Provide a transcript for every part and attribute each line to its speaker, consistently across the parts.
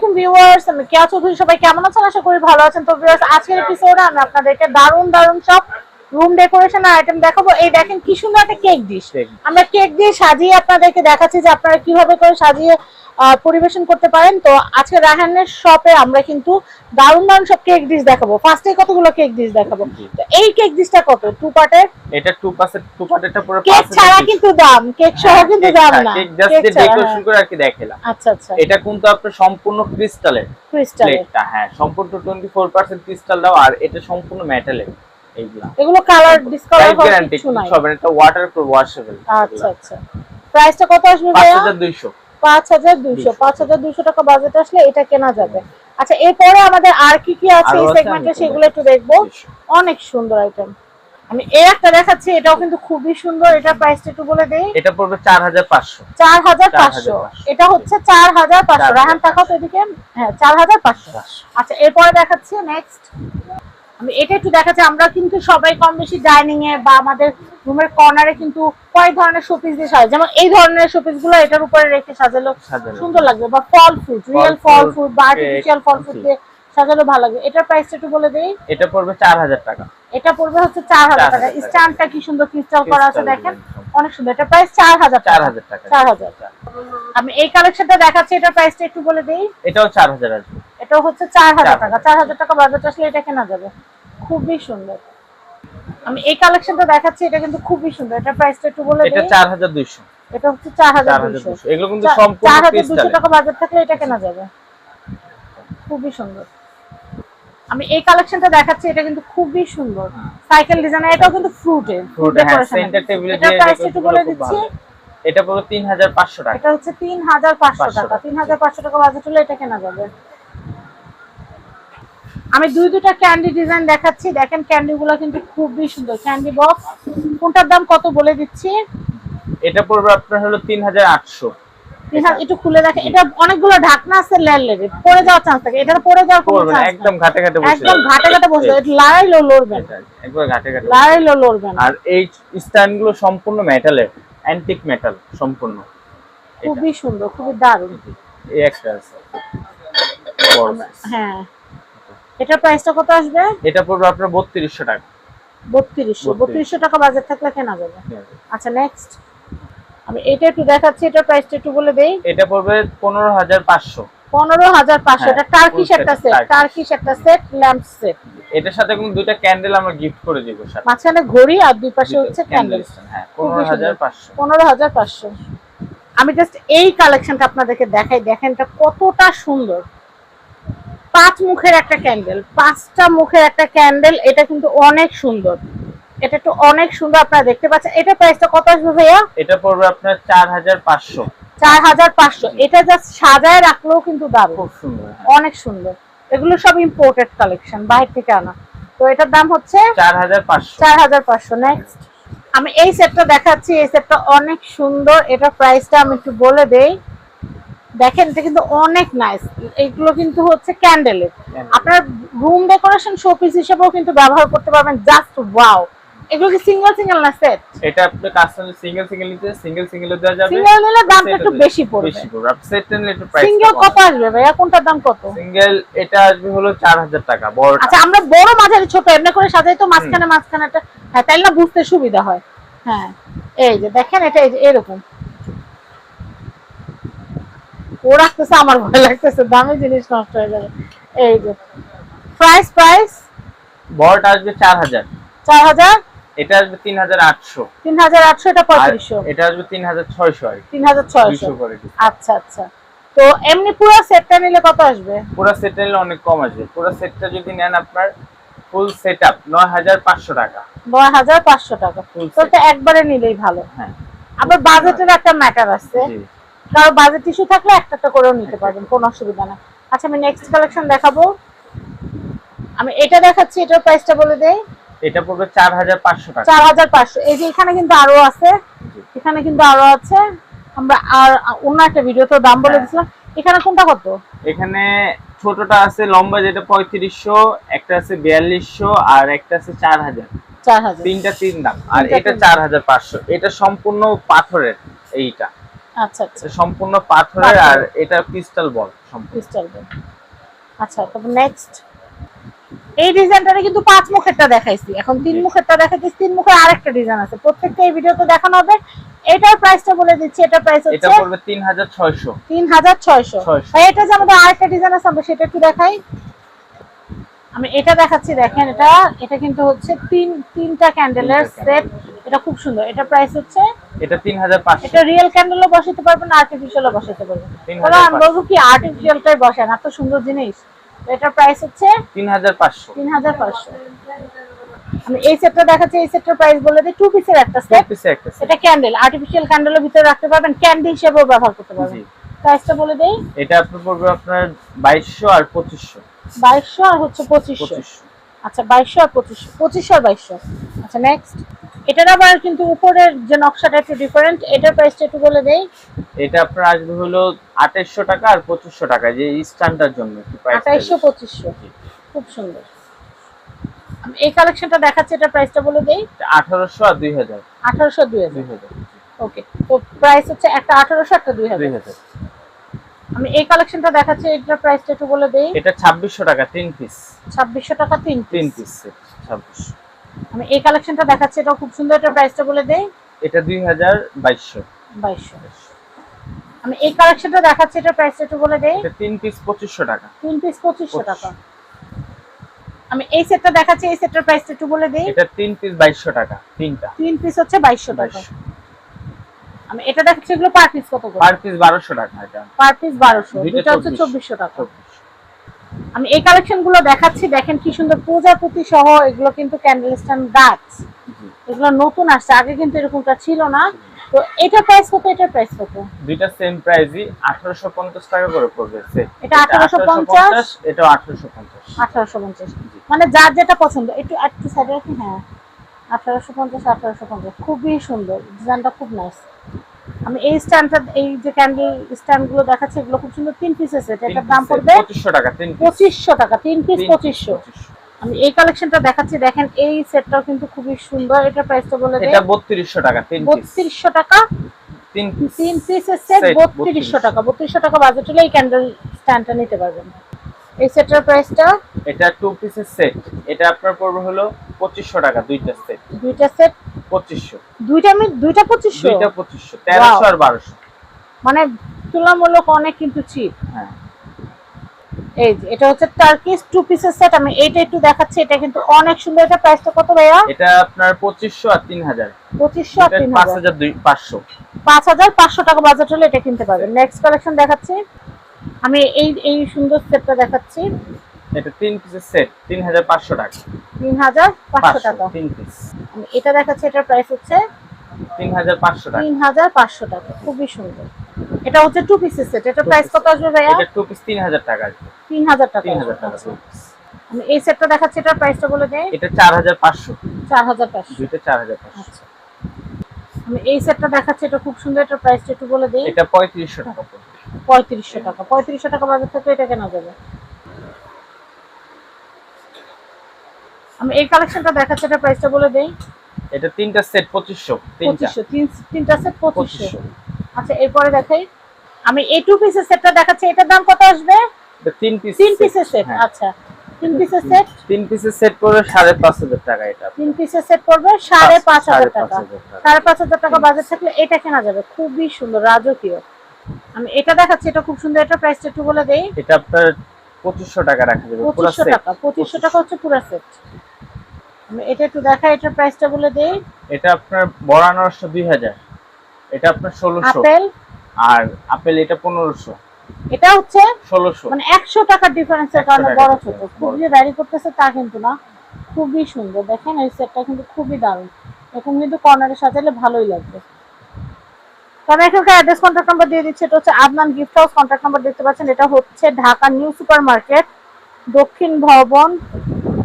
Speaker 1: আলাইকুম ভিউয়ার্স, আমি কেয়া চৌধুরী। সবাই কেমন আছেন? আশা করি ভালো আছেন। তো ভিউয়ার্স, আজকের এপিসোডে আমি আপনাদেরকে দারুণ সব রুম ডেকোরেশন আইটেম দেখাবো। এই দেখেন কি সুন্দর একটা কেক ডিশ। আমরা কেক দিয়ে সাজিয়ে আপনাদেরকে দেখাচ্ছি যে আপনারা কিভাবে করে সাজিয়ে পরিবেশন করতে পারেন। তো আজকে রায়হানের শপে আমরা কিন্তু দারুণ সব কেক ডিশ দেখাবো। ফার্স্টে কতগুলো কেক ডিশ দেখাবো। তো এই কেক ডিশটা কত? টু পার্টের।
Speaker 2: এটা টু পার্টেরটা পুরো
Speaker 1: কেক ছাড়া কিন্তু দাম, কেক সহ কিন্তু দাম না,
Speaker 2: কেক জাস্ট ডেকোরেশন করে আর কি দেখালাম।
Speaker 1: আচ্ছা আচ্ছা।
Speaker 2: এটা কিন্তু আপনার সম্পূর্ণ ক্রিস্টালের প্লেটটা, হ্যাঁ সম্পূর্ণ 24% ক্রিস্টাল দাও, আর এটা সম্পূর্ণ মেটালের।
Speaker 1: এগুলো কালার ডিসকালার হওয়ার কিছু নাই,
Speaker 2: সব এটা ওয়াটারপ্রুফ ওয়াশেবল।
Speaker 1: আচ্ছা আচ্ছা। প্রাইসটা কত আসবে ভাইয়া?
Speaker 2: 5200
Speaker 1: 5200 টাকা বাজেট আসলে এটা কেনা যাবে। আচ্ছা, এরপরে আমাদের আর কি কি আছে এই সেগমেন্টে সেগুলো একটু দেখবো। অনেক সুন্দর আইটেম। আমি এই একটা দেখাচ্ছি, এটাও কিন্তু খুবই সুন্দর। এটা প্রাইসটা একটু বলে দেই।
Speaker 2: এটা পড়বে 4500।
Speaker 1: 4500। এটা হচ্ছে 4500। রাহান টাকা তো এদিকে, হ্যাঁ 4500। আচ্ছা, এরপরে দেখাচ্ছি নেক্সট। আমি এটা একটু দেখাচ্ছি। আমরা কিন্তু সবাই কম বেশি ডাইনিং এ বা আমাদের রুমের কর্নারে কিন্তু কয়েক ধরনের শোপিস দিয়ে সাজাই। যেমন এই ধরনের শোপিস গুলো এটার উপরে রেখে সাজালো সুন্দর লাগবে, বা ফল ফ্রুট, রিয়েল ফল ফ্রুট বা আর্টিফিশিয়াল ফল ফ্রুট দিয়ে সাজালো ভালো লাগবে। এটার প্রাইসটা একটু বলে দেই।
Speaker 2: এটা পড়বে 4000 টাকা।
Speaker 1: এটা পড়বে হচ্ছে 4000 টাকা। স্ট্যান্ডটা কি সুন্দর ক্রিস্টাল করা আছে দেখেন, অনেক সুন্দর। এটা প্রাইস 4000 টাকা। 4000 টাকা। আমি এই কালেকশনটা দেখাচ্ছি, এটার প্রাইসটা একটু বলে দেই।
Speaker 2: এটাও 4000 আছে।
Speaker 1: এটাও হচ্ছে 4000 টাকা। 4000 টাকা বাজেট আসলে এটা কেনা যাবে। খুবই সুন্দর। আমি এই কালেকশনটা দেখাচ্ছি, এটা কিন্তু খুবই সুন্দর। এটা প্রাইসটা একটু বলে দেই।
Speaker 2: এটা 4200।
Speaker 1: এটা হচ্ছে 4200।
Speaker 2: এগুলো কিন্তু সম্পূর্ণ ক্রিস্টাল।
Speaker 1: 4200 টাকা বাজেট থাকলে এটা কেনা যাবে। খুবই সুন্দর। আমি এই কালেকশনটা দেখাচ্ছি, এটা কিন্তু খুবই সুন্দর। সাইকেল ডিজাইন, এটাও কিন্তু ফ্রুটে ডেকোরেশন।
Speaker 2: সেন্টার টেবিলে
Speaker 1: এটা প্রাইসটা একটু বলে দিচ্ছি।
Speaker 2: এটা পুরো 3500 টাকা।
Speaker 1: এটা হচ্ছে 3500 টাকা। 3500 টাকা বাজেট হলে এটা কেনা যাবে। আমি দুইটা ক্যান্ডি ডিজাইন দেখাচ্ছি। দেখেন ক্যান্ডিগুলো কিন্তু খুবই সুন্দর। ক্যান্ডি বক্স কোনটার দাম কত বলে দিচ্ছি।
Speaker 2: এটা পড়বে আপনার হলো 3800।
Speaker 1: একটু খুলে দেখেন। এটা অনেকগুলো ঢাকনা আছে, লেয়ার লেগে পড়ে যাওয়ার চান্স থাকে। এটা পড়ে যাওয়ার কোনো চান্স নাই।
Speaker 2: একদম ঘাটে ঘাটে বসে,
Speaker 1: একদম ঘাটে ঘাটে বসে। এটা লড়াইলো লড়বেন,
Speaker 2: একবার ঘাটে ঘাটে
Speaker 1: লড়াইলো লড়বেন।
Speaker 2: আর এই স্ট্যান্ডগুলো সম্পূর্ণ মেটালের, অ্যান্টিক মেটাল সম্পূর্ণ।
Speaker 1: খুবই সুন্দর, খুবই দারুণ।
Speaker 2: এই একটা আছে বড়।
Speaker 1: হ্যাঁ, এটার প্রাইসটা কত আসবে?
Speaker 2: এটা পড়বে আপনার 3200 টাকা।
Speaker 1: 3200 টাকা বাজেট থাকলে কেনা যাবে। আচ্ছা, নেক্সট আমি এটা একটু দেখাচ্ছি। এটার প্রাইসটা একটু বলে দেই।
Speaker 2: এটা পড়বে 15500।
Speaker 1: 15500। এটা টার্কিশ একটা সেট, টার্কিশ একটা সেট, ল্যাম্প সেট।
Speaker 2: এটার সাথে কোনো দুইটা ক্যান্ডেল আমরা গিফট করে দেব সাথে।
Speaker 1: মাঝখানে ঘড়ি আর দুই পাশে হচ্ছে ক্যান্ডেল।
Speaker 2: হ্যাঁ, 15500।
Speaker 1: 15500। আমি জাস্ট এই কালেকশনটা আপনাদেরকে দেখাই। দেখেন এটা কতটা সুন্দর। 5 মুখের একটা ক্যান্ডেল, 5টা মুখের একটা ক্যান্ডেল। এটা কিন্তু অনেক সুন্দর। এটা একটু অনেক সুন্দর, আপনারা দেখতে পাচ্ছেন। এটা প্রাইসটা কত আসবে ভাইয়া?
Speaker 2: এটা পড়বে আপনার 4500।
Speaker 1: 4500। এটা জাস্ট সাজায় রাখলেও কিন্তু দারুণ,
Speaker 2: খুব সুন্দর,
Speaker 1: অনেক সুন্দর। এগুলো সব ইম্পোর্টেড কালেকশন, বাইরে থেকে আনা। তো এটার দাম হচ্ছে
Speaker 2: 4500।
Speaker 1: 4500। নেক্সট আমি এই সেটটা দেখাচ্ছি। এই সেটটা অনেক সুন্দর। এটা প্রাইসটা আমি একটু বলে দেই। দেখেন এটা কিন্তু অনেক নাইস। এগুলো কিন্তু হচ্ছে ক্যান্ডেলের। আপনার রুম ডেকোরেশন শোপিস হিসেবেও কিন্তু ব্যবহার করতে পারবেন। Just wow. এগুলো কি সিঙ্গেল সিঙ্গেল না সেট?
Speaker 2: এটা আপনি কাস্টমার সিঙ্গেল নিতে সিঙ্গেল দেওয়া যাবে।
Speaker 1: সিঙ্গেল নিলে দামটা একটু বেশি পড়বে।
Speaker 2: আপনি সেট নিলে একটু প্রাইস
Speaker 1: সিঙ্গেল কত আসবে ভাইয়া? কোনটার দাম কত?
Speaker 2: সিঙ্গেল এটা আসবে হলো 4000 টাকা বড়।
Speaker 1: আচ্ছা, আমরা বড় মাঝারি ছোট এমনি করে সাজাই তো, মাঝখানেটা। হ্যাঁ, তাইলে না বুঝতে সুবিধা হয়। হ্যাঁ, এই যে দেখেন এটা এই যে এরকম ও রাখতেছে। আমার ভয় লাগতেছে দামি জিনিস নষ্ট হয়ে যাবে। এই যে প্রাইস
Speaker 2: বড়টা আসবে 4000।
Speaker 1: 4000।
Speaker 2: এটা আসবে 3800।
Speaker 1: 3800। এটা 3500।
Speaker 2: এটা আসবে 3600।
Speaker 1: 3600
Speaker 2: করে।
Speaker 1: আচ্ছা আচ্ছা। তো এমনি পুরো সেটটা নিলে কত আসবে?
Speaker 2: পুরো সেটটা নিলে অনেক কম আসবে। পুরো সেটটা যদি নেন আপনার ফুল সেটআপ 9500 টাকা।
Speaker 1: 9500 টাকা। তো এটা একবারে নিলেই ভালো।
Speaker 2: হ্যাঁ,
Speaker 1: আবার বাজেটের একটা ম্যাটার আছে। কারণ বাজেট ইস্যু থাকলে একটা করেও নিতে পারবেন, কোনো অসুবিধা না। আচ্ছা, আমি নেক্সট কালেকশন দেখাবো। আমি এটা দেখাচ্ছি। এটার প্রাইসটা বলে দেই।
Speaker 2: এটা পড়বে 4500 টাকা।
Speaker 1: 4500। এই যে এখানে কিন্তু আরো আছে, এখানে কিন্তু আরো আছে। আমরা আর অন্য একটা ভিডিওতে দাম বলে দিয়েছিলাম। এখানে কোনটা কত?
Speaker 2: এখানে ছোটটা আছে লম্বা, যেটা 3500, একটা আছে 4200, আর একটা আছে 4000।
Speaker 1: 4000।
Speaker 2: তিন দাম। আর এটা 4500। এটা সম্পূর্ণ পাথরের। এইটা
Speaker 1: আচ্ছা আচ্ছা,
Speaker 2: এটা সম্পূর্ণ পাথরের আর এটা ক্রিস্টাল বল সম্পূর্ণ।
Speaker 1: ক্রিস্টাল বল। আচ্ছা, তারপর নেক্সট এই ডিজাইনটারে কিন্তু 5 মুখেরটা দেখাইছি, এখন 3 মুখেরটা দেখাইছি। 3 মুখের আরেকটা ডিজাইন আছে, প্রত্যেকটা এই ভিডিওতে দেখানো হবে। এটার প্রাইসটা বলে দিচ্ছি, এটা প্রাইস হচ্ছে
Speaker 2: এটা পড়বে 3600।
Speaker 1: 3600। ভাই এটা যে আমাদের আরেকটা ডিজাইন আছে, আমরা সেটা একটু দেখাই। আমি এটা দেখাচ্ছি, দেখেন এটা কিন্তু হচ্ছে তিনটা ক্যান্ডেলের সেট। এটা খুব সুন্দর, এটা প্রাইস হচ্ছে
Speaker 2: এটা 3500।
Speaker 1: এটা রিয়েল ক্যান্ডেলও বসাতে পারবেন, আর্টিফিশিয়ালও বসাতে পারবেন। তবে আমি বলবো কি আর্টিফিশিয়ালটাই বসান, এত সুন্দর জিনিস। এটার প্রাইস হচ্ছে
Speaker 2: 3500।
Speaker 1: 3500। আমি এই সেটটা দেখাচ্ছি, এই সেটটার প্রাইস বলে দিই। 2 পিসের একটা সেট, এটা ক্যান্ডেল, আর্টিফিশিয়াল ক্যান্ডেলের ভিতরে রাখতে পারবেন, ক্যান্ডি হিসেবেও ব্যবহার করতে পারবেন। প্রাইসটা বলে দেই,
Speaker 2: এটা আপনার পড়বে আপনার 2200 আর 2500।
Speaker 1: 2200 আর হচ্ছে 2500। আচ্ছা 2200 আর 2500, 2500 আর 2200। আচ্ছা নেক্সট, এটার আবার কিন্তু উপরের যে নকশাটা একটু ডিফারেন্ট, এটার প্রাইসটা একটু বলে দেই।
Speaker 2: এটা আপনার আসবে হলো 2800 টাকা আর 2500 টাকা, যে স্ট্যান্ডার্ড জন্য প্রাইস
Speaker 1: 2800 2500। খুব সুন্দর। আমি এই কালেকশনটা দেখাচ্ছি, এটা প্রাইসটা বলে দেই।
Speaker 2: 1800 আর 2000।
Speaker 1: 1800 2000। ওকে, তো প্রাইস হচ্ছে একটা 1800 একটা 2000। আমি এই কালেকশনটা দেখাচ্ছি, এটার প্রাইসটা একটু বলে দেই।
Speaker 2: এটা 2600 টাকা 3 পিস।
Speaker 1: 2600 টাকা 3
Speaker 2: পিস 2600।
Speaker 1: আমি এই কালেকশনটা দেখাচ্ছি, এটা খুব সুন্দর, এটার প্রাইসটা বলে দেই।
Speaker 2: এটা 2200।
Speaker 1: 2200। আমি এই কালেকশনটা দেখাচ্ছি, এটার প্রাইসটা একটু বলে দেই।
Speaker 2: এটা 3 পিস 2500 টাকা।
Speaker 1: 3 পিস 2500 টাকা। আমি এই সেটটা দেখাচ্ছি, এই সেটটার প্রাইসটা একটু বলে দেই।
Speaker 2: এটা 3 পিস 2200 টাকা, তিনটা
Speaker 1: 3 পিস হচ্ছে 2200 টাকা। আমি এটা দেখাচ্ছি, এগুলো পার পিস কত করে?
Speaker 2: পার পিস 1200 টাকা। এটা
Speaker 1: পার পিস 1200, দুটো হচ্ছে 2400 টাকা। আমি এই কালেকশনগুলো দেখাচ্ছি, দেখেন কি সুন্দর প্রজাপতি সহ, এগুলো কিন্তু ক্যান্ডেল স্ট্যান্ড গাছ, এগুলো নতুন আসছে, আগে কিন্তু এরকমটা ছিল না। তো এটা প্রাইস কত, এটা প্রাইস কত?
Speaker 2: দুইটা সেম প্রাইসই 1850 টাকা করে পড়বে সেট।
Speaker 1: এটা 1850,
Speaker 2: এটা 1850।
Speaker 1: 1850, মানে যার যেটা পছন্দ। একটু সাইডে রাখি। হ্যাঁ 1850, 1850 খুবই সুন্দর, ডিজাইনটা খুব নাইস। আমি এই স্ট্যান্ডটা, এই যে ক্যান্ডেল স্ট্যান্ডগুলো দেখাচ্ছি, এগুলো খুব সুন্দর। 3 পিসের সেট, এটার দাম পড়বে
Speaker 2: 2500 টাকা।
Speaker 1: 2500 টাকা, 3 পিস 2500। আমি এই কালেকশনটা দেখাচ্ছি, দেখেন এই সেটটাও কিন্তু খুবই সুন্দর, এটা প্রাইসটা বলে দেই।
Speaker 2: এটা 3200 টাকা 3 পিস।
Speaker 1: 3200 টাকা
Speaker 2: 3
Speaker 1: পিসের সেট, 3200 টাকা। 3200 টাকা বাজেট হলে এই ক্যান্ডেল স্ট্যান্ডটা নিতে পারবেন। এই সেটটার প্রাইসটা,
Speaker 2: এটা 2 পিসের সেট, এটা আপনার পড়বে হলো 2500 টাকা। দুইটা সেট 2500।
Speaker 1: দুইটা 2500,
Speaker 2: 1300 আর 1200,
Speaker 1: মানে তুলনামূলক অনেক কিন্তু চিপ।
Speaker 2: হ্যাঁ।
Speaker 1: এই যে এটা হচ্ছে টার্কিশ 2 পিসের সেট। আমি এইটা একটু দেখাচ্ছি, এটা কিন্তু অনেক সুন্দর। এটা প্রাইসটা কত ভাইয়া?
Speaker 2: এটা আপনার 2500 আর 3000।
Speaker 1: 2500 আর 3000,
Speaker 2: 5500।
Speaker 1: 5500 টাকা বাজেট হলে এটা কিনতে পারবেন। নেক্সট কালেকশন দেখাচ্ছি, আমি এই সুন্দর সেটটা দেখাচ্ছি।
Speaker 2: এটা 3 পিসের সেট 3500 টাকা।
Speaker 1: 3500 টাকা
Speaker 2: 3 পিস।
Speaker 1: আমি এটা দেখাচ্ছি, এটার প্রাইস হচ্ছে
Speaker 2: 3500 টাকা।
Speaker 1: 3500 টাকা, খুবই সুন্দর। এটা হচ্ছে 2 পিসের সেট, এটা প্রাইস কত আসবে ভাইয়া?
Speaker 2: এটা 2 পিস 3000 টাকা আসবে।
Speaker 1: 3000 টাকা।
Speaker 2: 3000 টাকা।
Speaker 1: আমি এই সেটটা দেখাচ্ছি, এটার প্রাইসটা বলে দেই।
Speaker 2: এটা 4500।
Speaker 1: 4500,
Speaker 2: দুইটা 4500।
Speaker 1: আচ্ছা। আমি এই সেটটা দেখাচ্ছি, এটা খুব সুন্দর, এটার প্রাইসটা একটু বলে দেই।
Speaker 2: এটা 3500 টাকা পড়বে।
Speaker 1: 3500 টাকা। 3500 টাকা বাজেট থেকে এটা কেনা যাবে। আমি এই কালেকশনটা দেখাচ্ছি, এটার প্রাইসটা বলে দেই।
Speaker 2: এটা তিনটা সেট 2500।
Speaker 1: তিনটা সেট 2500। আচ্ছা এরপরে দেখাই, আমি এই 2 পিসের সেটটা দেখাচ্ছি, এটার দাম কত আসবে?
Speaker 2: এটা 3
Speaker 1: পিসের সেট। আচ্ছা 3 পিসের সেট,
Speaker 2: 3 পিসের সেট পড়বে 5500 টাকা। এটা
Speaker 1: 3 পিসের সেট পড়বে 5500 টাকা। 5500 টাকা বাজেট থাকলে এটা কেনা যাবে, খুবই সুন্দর রাজকীয়। আমি এটা দেখাচ্ছি, এটা খুব সুন্দর, এটা প্রাইসটা একটু বলে দেই।
Speaker 2: এটা আপনার 2500 টাকা রাখা যাবে পুরো
Speaker 1: 2500
Speaker 2: সেট।
Speaker 1: টাকা। 2500 টাকা হচ্ছে পুরো সেট। আমি এটা একটু দেখাই, এটার প্রাইসটা বলে দেই।
Speaker 2: এটা আপনার বড় আনারস 2000, এটা আপনার 1600।
Speaker 1: আপেল,
Speaker 2: আর আপেল এটা 1500।
Speaker 1: এটা হচ্ছে
Speaker 2: 1600,
Speaker 1: মানে 100 টাকার ডিফারেন্সের কারণে বড় ছোট খুব যে ভ্যারি করতেছে তা কিন্তু না। খুবই সুন্দর, দেখেন এই সেটটা কিন্তু খুবই দারুণ। এরকম কিন্তু কর্নারে সাজালে ভালোই লাগবে। তো আমি এখানকার অ্যাড্রেস কন্ট্যাক্ট নাম্বার দিয়ে দিচ্ছি, এটা হচ্ছে Adnan gift house. Contact number দেখতে পাচ্ছেন, এটা হচ্ছে ঢাকা নিউ সুপার মার্কেট দক্ষিণ ভবন,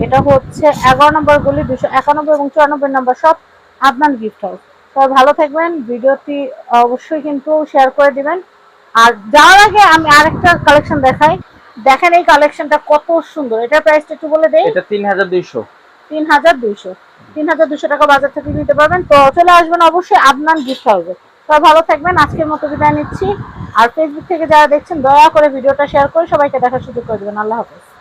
Speaker 1: এটা হচ্ছে 11 নম্বর গলি 291 এবং 94 নম্বর শপ, আদনান গিফট হাউস। তো ভালো থাকবেন, ভিডিওটি অবশ্যই কিন্তু শেয়ার করে দিবেন। আর যাওয়ার আগে আমি আরেকটা কালেকশন দেখাই, দেখেন এই কালেকশনটা কত সুন্দর। এটার প্রাইসটা একটু বলে দেই।
Speaker 2: এটা 3200।
Speaker 1: 3200 টাকা বাজার থেকে নিতে পারবেন। তো চলে আসবেন অবশ্যই আদনান গিফট হাউসে। সবাই ভালো থাকবেন, আজকের মতো বিদায় নিচ্ছি। আর ফেসবুক থেকে যারা দেখছেন দয়া করে ভিডিওটা শেয়ার করে সবাইকে দেখার সুযোগ করে দেবেন। আল্লাহ হাফেজ।